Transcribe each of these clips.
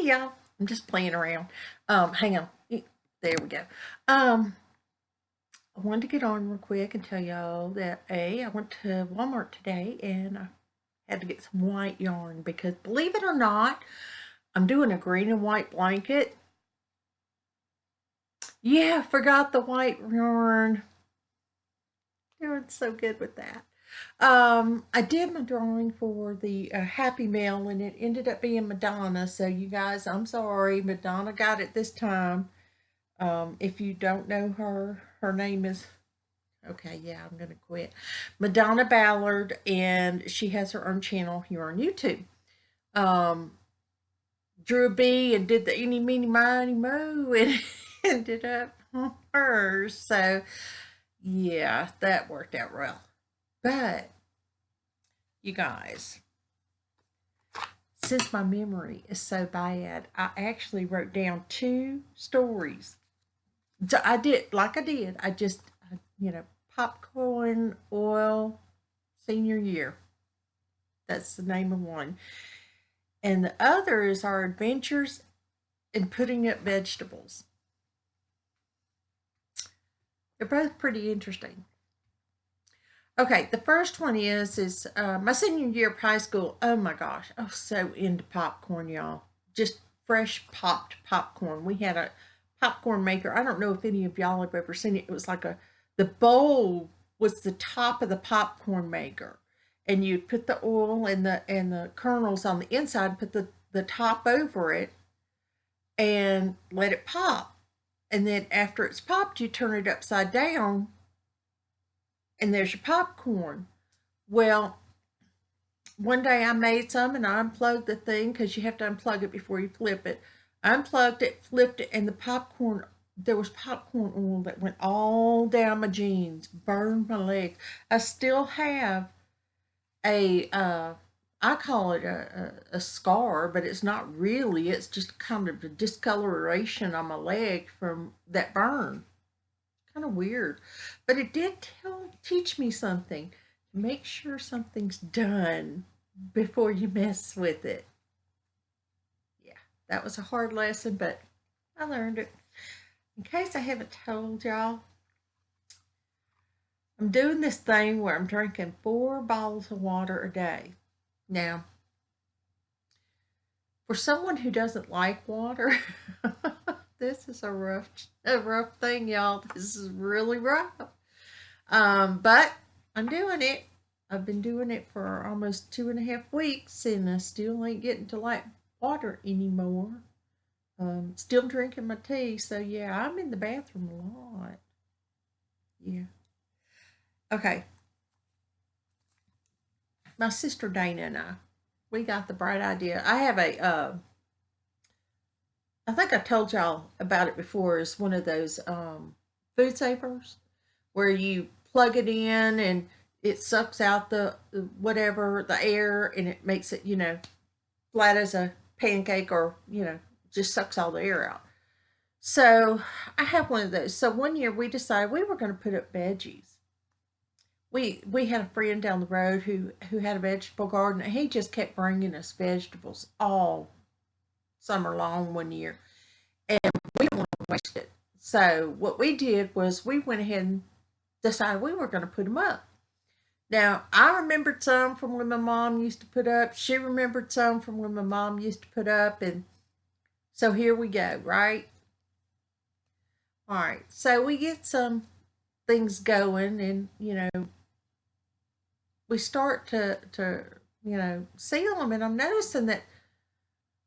Hey y'all, I'm just playing around. Hang on. There we go. Um, I wanted to get on real quick and tell y'all that I went to Walmart today and I had to get some white yarn because believe it or not, I'm doing a green and white blanket. Yeah, forgot the white yarn. Doing so good with that. I did my drawing for the Happy Mail and it ended up being Madonna. So you guys, I'm sorry, Madonna got it this time. If you don't know her, her name is, okay, yeah, I'm going to quit. Madonna Ballard, and she has her own channel here on YouTube. Um, Drew a bee and did the eeny, meeny, miny, mo, and ended up on hers. So, yeah, that worked out well. But, you guys, since my memory is so bad, I actually wrote down 2 stories. So I did, like I did, you know, popcorn oil senior year. That's the name of one. And the other is our adventures in putting up vegetables. They're both pretty interesting. Okay, the first one is my senior year of high school. Oh my gosh, I was so into popcorn, y'all. Just fresh popped popcorn. We had a popcorn maker. I don't know if any of y'all have ever seen it. It was like the bowl was the top of the popcorn maker, and you'd put the oil and the kernels on the inside, put the top over it, and let it pop. And then after it's popped, you turn it upside down and there's your popcorn. Well, one day I made some and I unplugged the thing because you have to unplug it before you flip it. I unplugged it, flipped it, and the popcorn, there was popcorn oil that went all down my jeans, burned my legs. I still have I call it a scar, but it's not really. It's just kind of a discoloration on my leg from that burn. Kind of weird, but it did teach me something. Make sure something's done before you mess with it. Yeah, that was a hard lesson, but I learned it. In case I haven't told y'all, I'm doing this thing where I'm drinking 4 bottles of water a day. Now, for someone who doesn't like water, this is a rough thing, y'all. This is really rough. But I'm doing it. I've been doing it for almost 2.5 weeks, and I still ain't getting to like water anymore. Still drinking my tea, so yeah, I'm in the bathroom a lot. Yeah. Okay. My sister Dana and we got the bright idea. I have I think I told y'all about it before. Is one of those food savers where you plug it in and it sucks out the whatever the air and it makes it flat as a pancake, or just sucks all the air out. So I have one of those. So one year we decided we were going to put up veggies. We had a friend down the road who had a vegetable garden, and he just kept bringing us vegetables all summer long one year, and we didn't want to waste it. So what we did was we went ahead and decided we were going to put them up. Now, I remembered some from when my mom used to put up. She remembered some from when my mom used to put up. And so here we go, right? All right. So we get some things going, and, we start to seal them. And I'm noticing that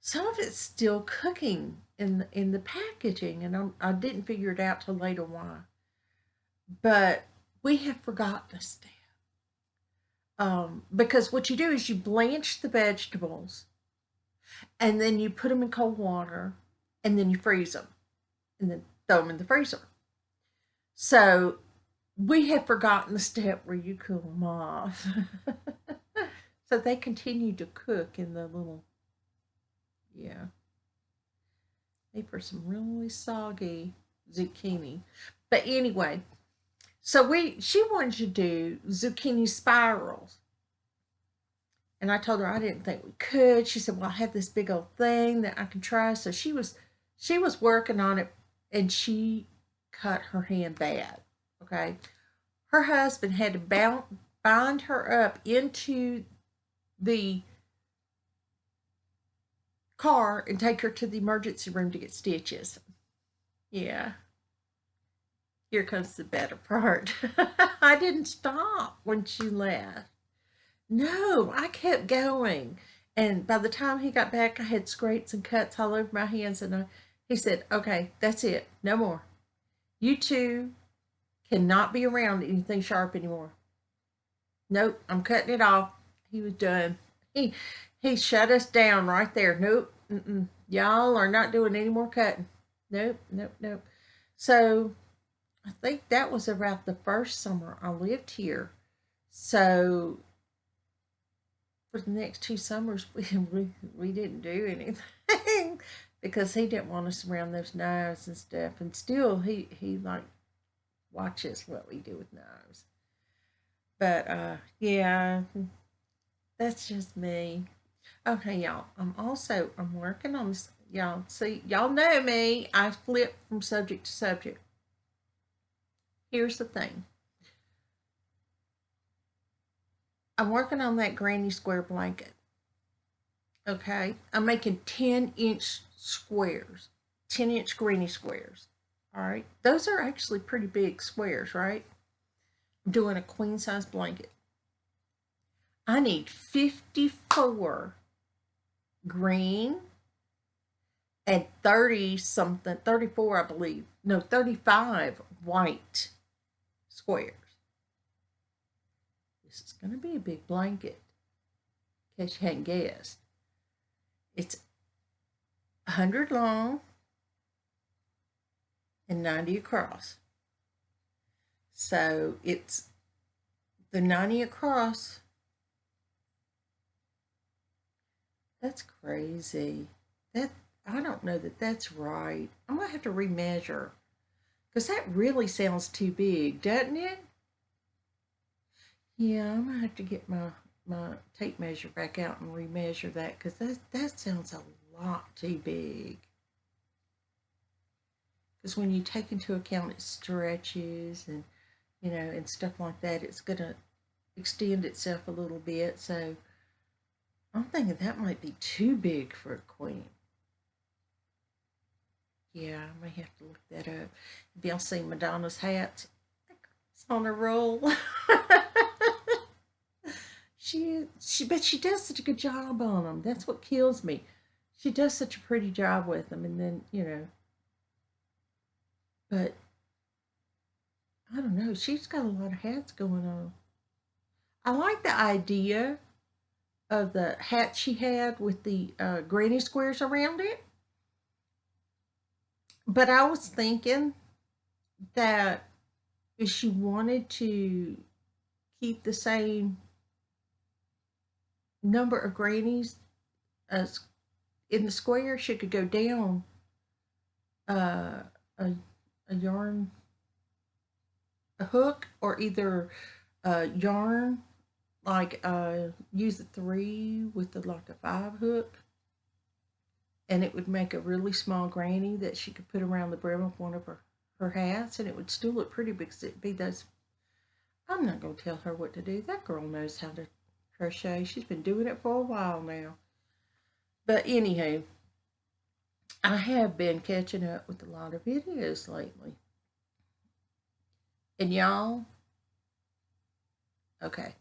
some of it's still cooking in the packaging. And I didn't figure it out till later why. But we have forgotten a step. Because what you do is you blanch the vegetables and then you put them in cold water and then you freeze them and then throw them in the freezer. So we have forgotten the step where you cool them off. So they continue to cook in the little, yeah, made for some really soggy zucchini. But anyway, so she wanted to do zucchini spirals. And I told her I didn't think we could. She said, "Well, I have this big old thing that I can try." So she was working on it, and she cut her hand bad. Okay, her husband had to bind her up into the car and take her to the emergency room to get stitches. Yeah, here comes the better part. I didn't stop when she left. No, I kept going. And by the time he got back, I had scrapes and cuts all over my hands. And he said, "Okay, that's it. No more. You two cannot be around anything sharp anymore. Nope, I'm cutting it off." He was done. He shut us down right there. Nope, y'all are not doing any more cutting. Nope, nope, nope. So I think that was about the first summer I lived here. So for the next 2 summers, we didn't do anything because he didn't want us around those knives and stuff. And still, he like watches what we do with knives. But yeah, that's just me. Okay, y'all. I'm working on this. Y'all see, y'all know me. I flip from subject to subject. Here's the thing. I'm working on that granny square blanket. Okay, I'm making 10-inch squares, 10-inch granny squares. All right, those are actually pretty big squares, right? I'm doing a queen size blanket. I need 54 green and 30 something, 34, I believe. No, 35 white squares. This is going to be a big blanket, in case you hadn't guessed. It's 100 long and 90 across. So it's the 90 across. That's crazy. That I don't know that that's right. I'm gonna have to remeasure because that really sounds too big, doesn't it? Yeah, I'm gonna have to get my tape measure back out and remeasure that because that sounds a lot too big. Because when you take into account it stretches and and stuff like that, it's gonna extend itself a little bit. So I'm thinking that might be too big for a queen. Yeah, I may have to look that up. Have y'all seen Madonna's hats? It's on a roll. But she does such a good job on them. That's what kills me. She does such a pretty job with them, and then but I don't know. She's got a lot of hats going on. I like the idea of the hat she had with the granny squares around it. But I was thinking that if she wanted to keep the same number of grannies as in the square, she could go down uh, a, a yarn, a hook, or either yarn, like use a 3 with like a 5 hook, and it would make a really small granny that she could put around the brim of one of her hats, and it would still look pretty because it'd be those. I'm not going to tell her what to do. That girl knows how to crochet. She's been doing it for a while now. But anywho, I have been catching up with a lot of videos lately. And y'all, okay,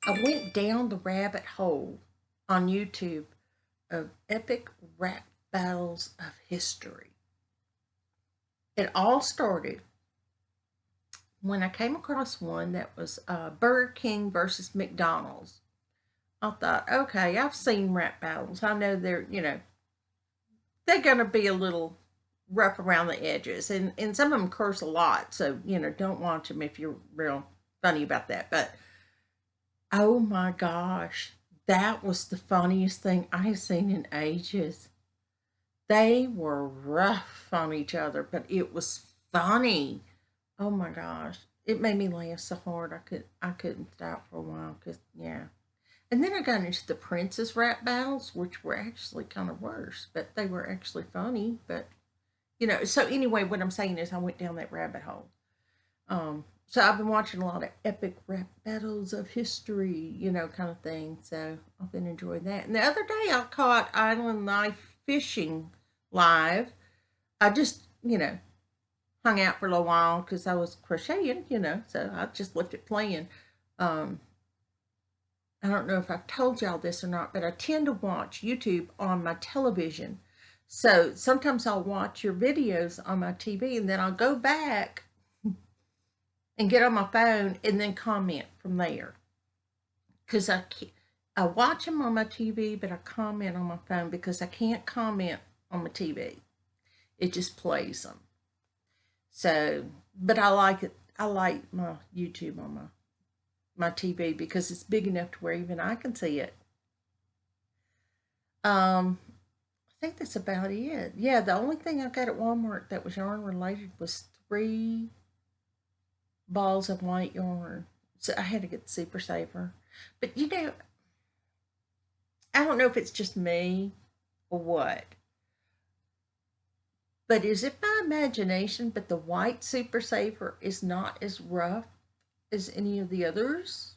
I went down the rabbit hole on YouTube of epic rap battles of history. It all started when I came across one that was Burger King versus McDonald's. I thought, okay, I've seen rap battles. I know they're going to be a little rough around the edges, and some of them curse a lot. So don't watch them if you're real funny about that. But oh my gosh, that was the funniest thing I have seen in ages. They were rough on each other, but it was funny. Oh my gosh. it made me laugh so hard I couldn't stop for a while because yeah. And then I got into the princess rap battles, which were actually kind of worse, but they were actually funny. But so anyway, what I'm saying is I went down that rabbit hole. So I've been watching a lot of epic rap battles of history, kind of thing. So I've been enjoying that. And the other day I caught Island Life Fishing live. I just, hung out for a little while because I was crocheting, so I just left it playing. Um, I don't know if I've told y'all this or not, but I tend to watch YouTube on my television. So sometimes I'll watch your videos on my TV and then I'll go back and get on my phone and then comment from there. Because I watch them on my TV, but I comment on my phone because I can't comment on my TV. It just plays them. So, but I like it. I like my YouTube on my TV because it's big enough to where even I can see it. I think that's about it. Yeah, the only thing I got at Walmart that was yarn related was 3 balls of white yarn. So I had to get the Super Saver. But I don't know if it's just me or what. But is it my imagination? But the white Super Saver is not as rough as any of the others?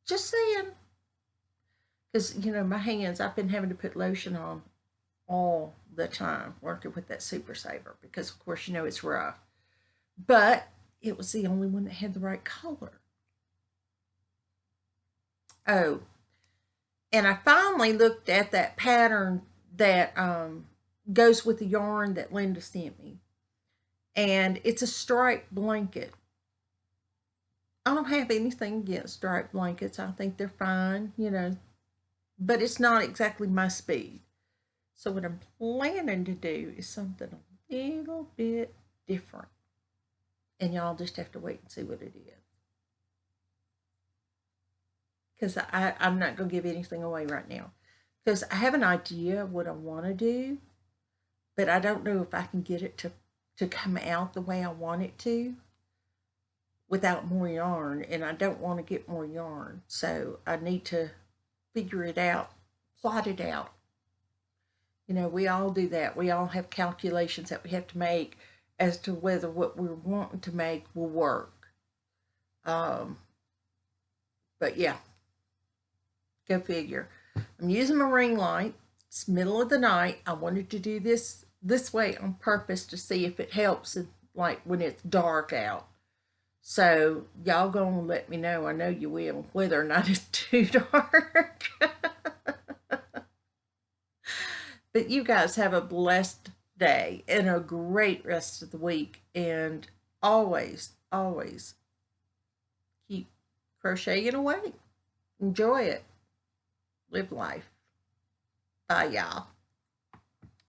Just saying. Because, my hands, I've been having to put lotion on all the time working with that Super Saver because, of course, it's rough. But it was the only one that had the right color. Oh, and I finally looked at that pattern that goes with the yarn that Linda sent me. And it's a striped blanket. I don't have anything against striped blankets. I think they're fine, but it's not exactly my speed. So what I'm planning to do is something a little bit different. And y'all just have to wait and see what it is. Because I'm not going to give anything away right now. Because I have an idea of what I want to do, but I don't know if I can get it to come out the way I want it to without more yarn. And I don't want to get more yarn. So I need to figure it out, plot it out. We all do that. We all have calculations that we have to make as to whether what we're wanting to make will work. But yeah, go figure. I'm using my ring light. It's middle of the night. I wanted to do this way on purpose to see if it helps, like when it's dark out. So y'all gonna let me know. I know you will, whether or not it's too dark. But you guys have a blessed day and a great rest of the week. And always, always keep crocheting away. Enjoy it. Live life. Bye, y'all.